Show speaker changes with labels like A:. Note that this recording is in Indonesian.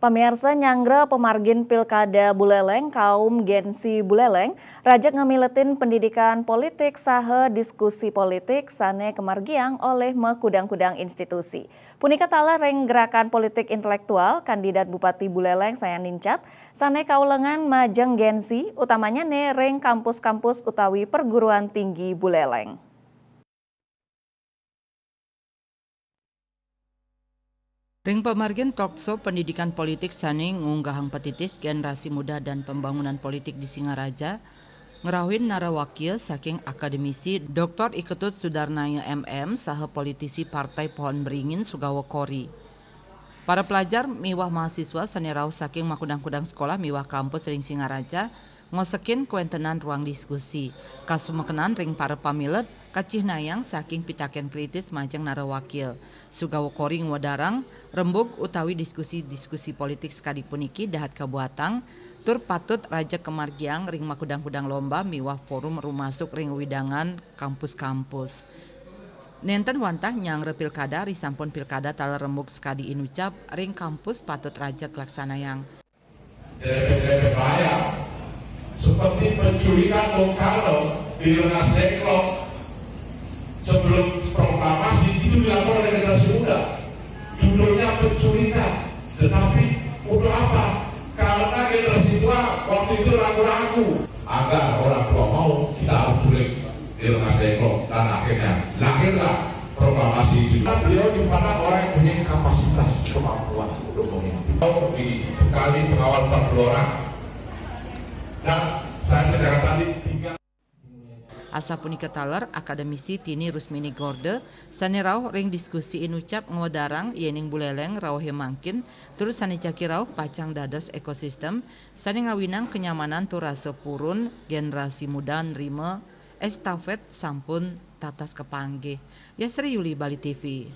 A: Pamirsa nyanggra pemargin Pilkada Buleleng kaum Gensi Buleleng rajak ngamiletin pendidikan politik saha diskusi politik sane kemargiang oleh mekudang-kudang institusi. Punika tala reng gerakan politik intelektual kandidat Bupati Buleleng saya nincap sane kaulengan majeng Gensi utamanya ne reng kampus-kampus utawi perguruan tinggi Buleleng.
B: Ring pemargin talkshow pendidikan politik saning ngunggahang petitis generasi muda dan pembangunan politik di Singaraja ngerawin narawakil saking akademisi Dr. Iketut Sudarnaya MM saha politisi Partai Pohon Beringin Sugawa Kori. Para pelajar miwah mahasiswa sanerau saking makudang-kudang sekolah miwah kampus ring Singaraja ngosekin kuentenan ruang diskusi. Kasumekenan ring para pamilet kacih nayang saking pitaken kritis majeng narawakil. Sugawa Kori ngwadarang rembug utawi diskusi-diskusi politik sekali puniki dahat kabuatang tur patut raja kemargiang ring makudang-kudang lomba miwah forum rumasuk ring widangan kampus-kampus. Nenten wantah nyangre pilkada risampun pilkada tala rembug sekadi inucap ring kampus patut raja kelaksanayang.
C: Seperti penculikan Bung Karno di Rengas Dengklok sebelum proklamasi itu dilakukan oleh generasi muda. Judulnya penculikan, tetapi untuk apa? Karena generasi tua waktu itu ragu-ragu agar orang tua mau kita harus culik di Rengas Dengklok dan akhirnya lahirlah proklamasi itu. Beliau dipandang orang yang punya kapasitas kemampuan untuk memimpin. Dibekali pengawal 40 orang. Dan saya tidak tadi tinggal.
B: Asa punika taler akademisi Tini Rusmini Gorde sanerau ring diskusi inucap ngodarang yening Buleleng rawuh mangkin terus sane cakirau pacang dados ekosistem sane ngawinang kenyamanan turasa purun generasi muda nerima estafet sampun tatas kepanggih. Yasri Yuli Bali TV.